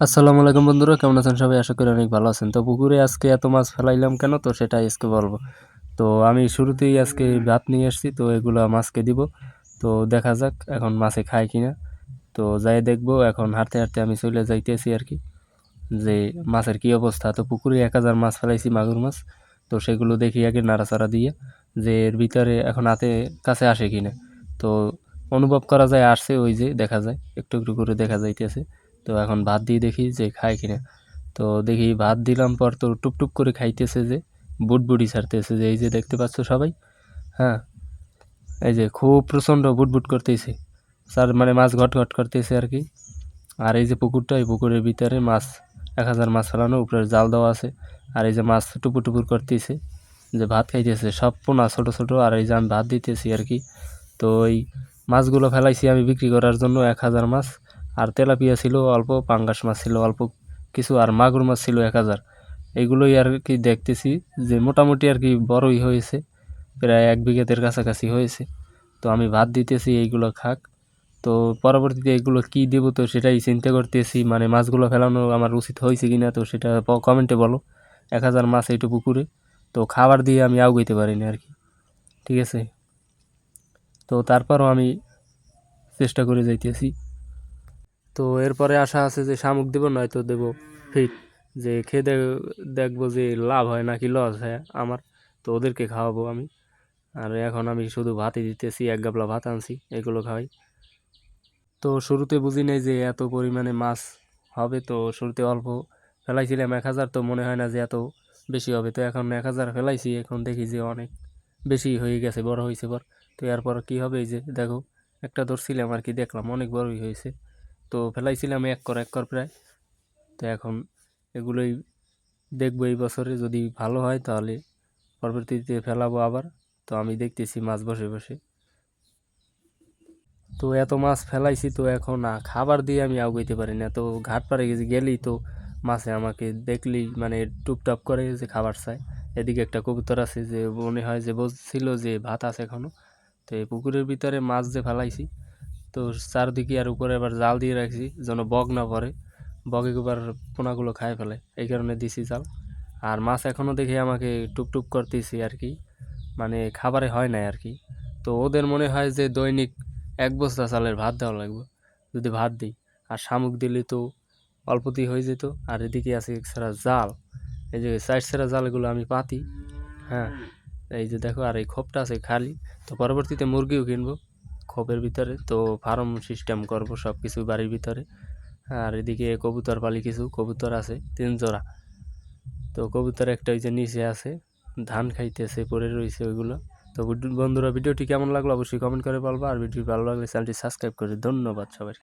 আসসালামু আলাইকুম বন্ধুরা, কেমন আছেন সবাই? আশা করি অনেক ভালো আছেন। তো পুকুরে আজকে এত মাছ ফেলাইলাম কেন, তো সেটা আজকে বলবো। তো আমি শুরুতেই আজকে ভাত নিয়ে আসছি, তো এগুলা মাছকে দিব। তো দেখা যাক এখন মাছে খায় কিনা। তো যাই দেখবো। এখন হাঁটতে হাঁটতে আমি চলে যাইতেছি আর কি, যে মাছের কি অবস্থা। তো পুকুরে 1000 মাছ ফেলাইছি, মাগুর মাছ। তো সেগুলো দেখি আগে নাড়াচাড়া দিয়ে, যে এর ভিতরে এখন হাতে কাছে আসে কিনা। তো অনুভব করা যায় আসছে, ওই যে দেখা যায় একটু একটু করে দেখা যাইতেছে। তো এখন ভাত দিয়ে দেখি যে খায় কিনা। তো দেখি ভাত দিলাম পর তো টুপটুপ করে খাইতেছে, যে বুটবুটি ছাড়তেছে, যে এই যে দেখতে পাচ্ছ সবাই। হ্যাঁ, এই যে খুব প্রচণ্ড বুটবুট করতেছে, স্যার মানে মাছ ঘট ঘট করতেছে আর কি। আর এই যে পুকুরটা, এই পুকুরের ভিতরে মাছ 1000 মাছ ফেলানো, উপরে জাল দেওয়া আছে। আর এই যে মাছ টুপুর টুপুর করতেছে, যে ভাত খাইতেছে সব পোনা ছোট ছোট। আর এই যে আমি ভাত দিতেছি আর কি। তো এই মাছগুলো ফেলাইছি আমি বিক্রি করার জন্য 1000 মাছ। আর তেলাপিয়া ছিল অল্প, পাঙ্গাস মাছ ছিল অল্প কিছু, আর মাগুর মাছ ছিল 1000। এইগুলোই আর কি দেখতেছি, যে মোটামুটি আর কি বড়ই হয়েছে, প্রায় 1 বিঘাতের কাছাকাছি হয়েছে। তো আমি ভাত দিতেছি, এইগুলো খাক। তো পরবর্তীতে এগুলো কি দেবো, তো সেটাই চিন্তা করতেছি, মানে মাছগুলো ফেলানো আমার উচিত হয়েছে কিনা, তো সেটা কমেন্টে বলো। 1000 মাছ এইটু পুকুরে, তো খাবার দিয়ে আমি আউগাইতে পারিনি আর কি। ঠিক আছে, তো তারপরও আমি চেষ্টা করে যাইতেছি। তো এরপরে আশা আছে যে শামুক দেবো, নয়তো দেবো ফিট, যে খেয়ে দেখবো যে লাভ হয় নাকি লস হয় আমার। তো ওদেরকে খাওয়াবো আমি। আর এখন আমি শুধু ভাতই দিতেছি, 1 গাবলা ভাত আনছি, এগুলো খাওয়াই। তো শুরুতে বুঝি নাই যে এত পরিমাণে মাছ হবে। তো শুরুতে অল্প ফেলাইছিলাম 1000, তো মনে হয় না যে এত বেশি হবে। তো এখন 1000 ফেলাইছি, এখন দেখি যে অনেক বেশি হয়ে গেছে, বড় হয়েছে বড়। তো এরপর কি হবে, এই যে দেখো একটা ধরছিলাম আর কি, দেখলাম অনেক বড়ই হয়েছে। তো ফেলাইছিলাম 1 কর প্রায়। তো এখন এগুলোই দেখবো, এই বছরে যদি ভালো হয় তাহলে পরবর্তীতে ফেলাবো আবার। তো আমি দেখতেছি মাছ বসে বসে। তো এত মাছ ফেলাইছি, তো এখন খাবার দিয়ে আমি আগাইতে পারি না। তো ঘাট পাড়ে গেলেই তো মাছে আমাকে দেখলেই মানে টুপটাপ করে, যে খাবার চায়। এদিকে একটা কবুতর আছে, যে মনে হয় যে বলছিল যে ভাত আছে এখনো। তো এই পুকুরের ভিতরে মাছ যে ফেলাইছি, তো চারদিকে আর উপরে আবার জাল দিয়ে রাখছি যেন বগ না পড়ে, বগে এবার পোনাগুলো খায় ফেলে, এই কারণে দিছি জাল। আর মাছ এখনও দেখে আমাকে টুপটুপ করতেছি আর কি, মানে খাবারে হয় নাই আর কি। তো ওদের মনে হয় যে দৈনিক 1 বস্তা চালের ভাত দেওয়া লাগবে যদি ভাত দিই। আর শামুক দিলে তো অল্পতেই হয়ে যেত। আর এদিকে আছে এছাড়া জাল, এই যে সাইড সেরা জালগুলো আমি পাতি। হ্যাঁ, এই যে দেখো, আর এই খোপটা আছে খালি। তো পরবর্তীতে মুরগিও কিনবো খোপের ভিতরে, তো ফার্ম সিস্টেম করব সব কিছু বাড়ির ভিতরে। আর এদিকে কবুতর পালি, কিছু কবুতর আছে 3 জোড়া। তো কবুতর একটা ওই যে নিচে আছে, ধান খাইতেছে, পড়ে রয়েছে ওইগুলো। তো বন্ধুরা, ভিডিওটি কেমন লাগলো অবশ্যই কমেন্ট করে বলবা। আর ভিডিও ভালো লাগলে চ্যানেলটি সাবস্ক্রাইব করে ধন্যবাদ সবাই।